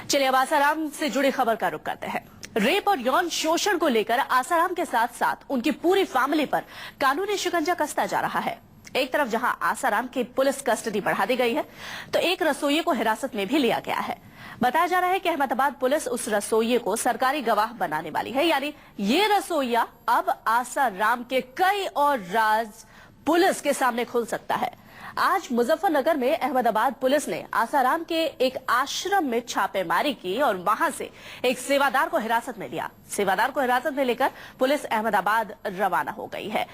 चलिए अब आसाराम से जुड़ी खबर का रुख करते हैं। रेप और यौन शोषण को लेकर आसाराम के साथ साथ उनकी पूरी फैमिली पर कानूनी शिकंजा कसता जा रहा है। एक तरफ जहां आसाराम की पुलिस कस्टडी बढ़ा दी गई है, तो एक रसोइये को हिरासत में भी लिया गया है। बताया जा रहा है कि अहमदाबाद पुलिस उस रसोइये को सरकारी गवाह बनाने वाली है, यानी ये रसोइया अब आसाराम के कई और राज पुलिस के सामने खुल सकता है। आज मुजफ्फरनगर में अहमदाबाद पुलिस ने आसाराम के एक आश्रम में छापेमारी की और वहां से एक सेवादार को हिरासत में लिया। सेवादार को हिरासत में लेकर पुलिस अहमदाबाद रवाना हो गई है।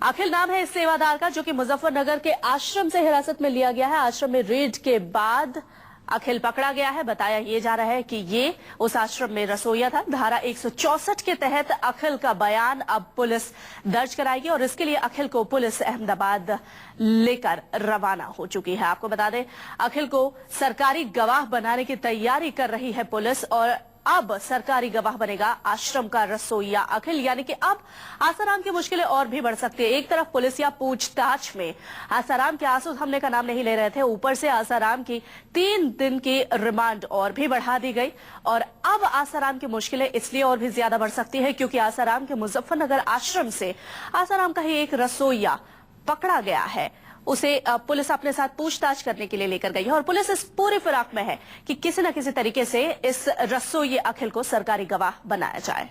अखिल नाम है इस सेवादार का, जो कि मुजफ्फरनगर के आश्रम से हिरासत में लिया गया है। आश्रम में रेड के बाद अखिल पकड़ा गया है। बताया ये जा रहा है कि ये उस आश्रम में रसोइया था। धारा 164 के तहत अखिल का बयान अब पुलिस दर्ज कराएगी और इसके लिए अखिल को पुलिस अहमदाबाद लेकर रवाना हो चुकी है। आपको बता दें, अखिल को सरकारी गवाह बनाने की तैयारी कर रही है पुलिस और अब सरकारी गवाह बनेगा आश्रम का रसोइया अखिल, यानी कि अब आसाराम की मुश्किलें और भी बढ़ सकती है। एक तरफ पुलिस या पूछताछ में आसाराम के आंसू थमने का नाम नहीं ले रहे थे, ऊपर से आसाराम की 3 दिन की रिमांड और भी बढ़ा दी गई और अब आसाराम की मुश्किलें इसलिए और भी ज्यादा बढ़ सकती है क्योंकि आसाराम के मुजफ्फरनगर आश्रम से आसाराम का ही एक रसोइया पकड़ा गया है। उसे पुलिस अपने साथ पूछताछ करने के लिए लेकर गई है और पुलिस इस पूरी फिराक में है कि किसी न किसी तरीके से इस रसोइये अखिल को सरकारी गवाह बनाया जाए।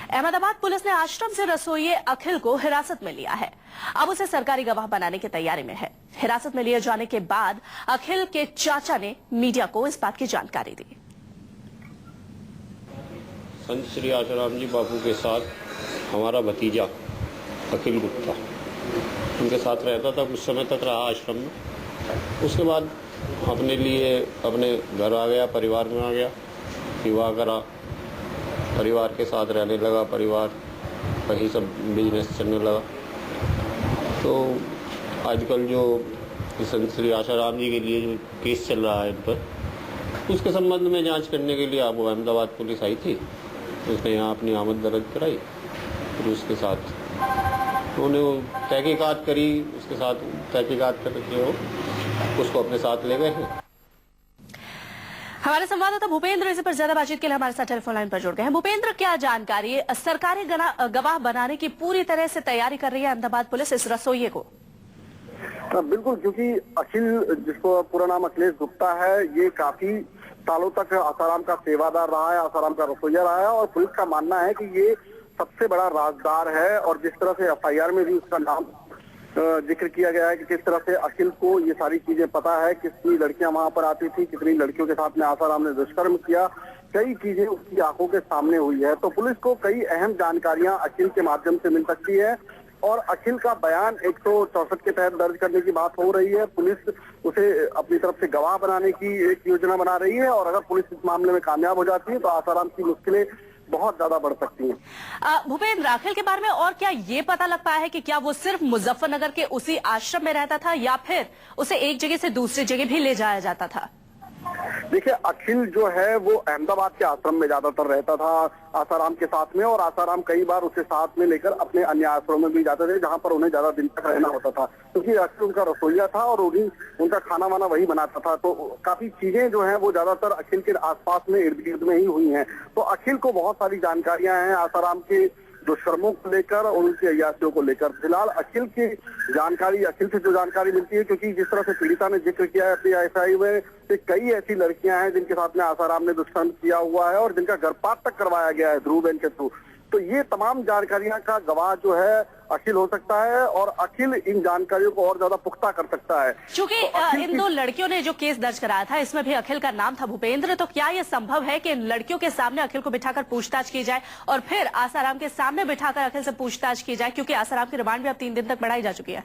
अहमदाबाद पुलिस ने आश्रम से रसोइये अखिल को हिरासत में लिया है। अब उसे सरकारी गवाह बनाने की तैयारी में है। हिरासत में लिए जाने के बाद अखिल के चाचा ने मीडिया को इस बात की जानकारी दी। संत श्री आसाराम जी बापू के साथ हमारा भतीजा अखिल गुप्ता उनके साथ रहता था, कुछ समय तक रहा आश्रम में। उसके बाद अपने लिए अपने घर आ गया, परिवार में आ गया, विवाह करा, परिवार के साथ रहने लगा, परिवार वही सब बिजनेस चलने लगा। तो आजकल जो संत श्री आसाराम जी के लिए जो केस चल रहा है इन पर, उसके संबंध में जांच करने के लिए अब अहमदाबाद पुलिस आई थी। उसने यहाँ अपनी आमद दर्ज कराई, फिर उसके साथ उन्होंने तहकीकात करी, उसके साथ तहकीकात करके उसको अपने साथ ले गए हैं। हमारे संवाददाता भूपेंद्र इसी पर ज्यादा बातचीत के लिए हमारे साथ टेलीफोन लाइन पर जुड़ गए हैं। भूपेंद्र, क्या जानकारी? सरकारी गवाह बनाने की पूरी तरह से तैयारी कर रही है अहमदाबाद पुलिस इस रसोइये को। बिल्कुल, क्योंकि अखिल, जिसको पूरा नाम अखिलेश गुप्ता है, ये काफी सालों तक आसाराम का सेवादार रहा है, आसाराम का रसोइया रहा है और पुलिस का मानना है कि ये सबसे बड़ा राजदार है। और जिस तरह से एफआईआर में भी उसका नाम जिक्र किया गया है कि किस तरह से अखिल को ये सारी चीजें पता है, कितनी लड़कियां वहां पर आती थी, कितनी लड़कियों के साथ में आसाराम ने दुष्कर्म किया, कई चीजें उसकी आंखों के सामने हुई है। तो पुलिस को कई अहम जानकारियां अखिल के माध्यम से मिल सकती है और अखिल का बयान 164 के तहत दर्ज करने की बात हो रही है। पुलिस उसे अपनी तरफ से गवाह बनाने की एक योजना बना रही है और अगर पुलिस इस मामले में कामयाब हो जाती है तो आसाराम की मुश्किलें बहुत ज्यादा बढ़ सकती हैं। भूपेंद्र, अखिल के बारे में और क्या ये पता लग पाया है कि क्या वो सिर्फ मुजफ्फरनगर के उसी आश्रम में रहता था या फिर उसे एक जगह से दूसरी जगह भी ले जाया जाता था? देखिए, अखिल जो है वो अहमदाबाद के आश्रम में ज्यादातर रहता था आसाराम के साथ में और आसाराम कई बार उसे साथ में लेकर अपने अन्य आश्रमों में भी जाते थे जहां पर उन्हें ज्यादा दिन तक रहना होता था, क्योंकि अखिल उनका रसोइया था और उनका खाना वाना वही बनाता था। तो काफी चीजें जो है वो ज्यादातर अखिल के आसपास में, इर्द गिर्द में ही हुई हैं। तो अखिल को बहुत सारी जानकारियां हैं आसाराम के दुष्कर्मों को लेकर और उनकी अयासियों को लेकर। फिलहाल अखिल की जानकारी, अखिल से जो जानकारी मिलती है, क्योंकि जिस तरह से पीड़िता ने जिक्र किया है अपनी एफआईआर में, कई ऐसी लड़कियां हैं जिनके साथ में आसाराम ने दुष्कर्म किया हुआ है और जिनका गर्भपात तक करवाया गया है ध्रुव बहन के थ्रू। तो ये तमाम जानकारियां का गवाह जो है अखिल हो सकता है और अखिल इन जानकारियों को और ज्यादा पुख्ता कर सकता है। चूंकि इन 2 लड़कियों ने जो केस दर्ज कराया था इसमें भी अखिल का नाम था भूपेंद्र, तो क्या यह संभव है कि इन लड़कियों के सामने अखिल को बिठाकर पूछताछ की जाए और फिर आसाराम के सामने बिठाकर अखिल से पूछताछ की जाए, क्योंकि आसाराम की रिमांड भी अब 3 दिन तक बढ़ाई जा चुकी है?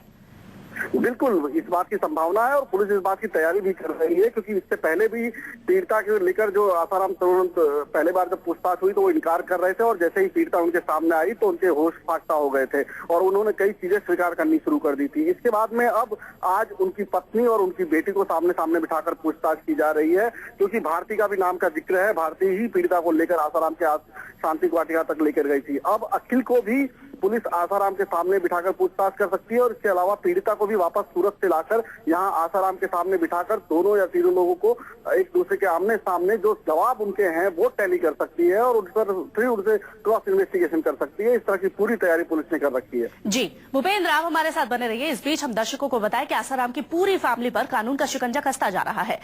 बिल्कुल, इस बात की संभावना है और पुलिस इस बात की तैयारी भी कर रही है, क्योंकि इससे पहले भी पीड़िता के लेकर जो आसाराम तुरंत पहले बार जब पूछताछ हुई तो वो इनकार कर रहे थे और जैसे ही पीड़िता उनके सामने आई तो उनके होश फाख्ता हो गए थे और उन्होंने कई चीजें स्वीकार करनी शुरू कर दी थी। इसके बाद में अब आज उनकी पत्नी और उनकी बेटी को सामने सामने बिठाकर पूछताछ की जा रही है, क्योंकि भारती का भी नाम का जिक्र है। भारती ही पीड़िता को लेकर आसाराम के शांति वाटिका तक लेकर गई थी। अब अखिल को भी पुलिस आसाराम के सामने बिठाकर पूछताछ कर सकती है और इसके अलावा पीड़िता को भी वापस सूरत से लाकर यहाँ आसाराम के सामने बिठाकर दोनों या तीनों लोगों को एक दूसरे के आमने सामने जो जवाब उनके हैं वो टैली कर सकती है और उन पर फिर उनसे क्रॉस इन्वेस्टिगेशन कर सकती है। इस तरह की पूरी तैयारी पुलिस ने कर रखी है। जी भूपेंद्र, आप हमारे साथ बने रहिए। इस बीच हम दर्शकों को बताएं कि आसाराम की पूरी फैमिली पर कानून का शिकंजा कसता जा रहा है।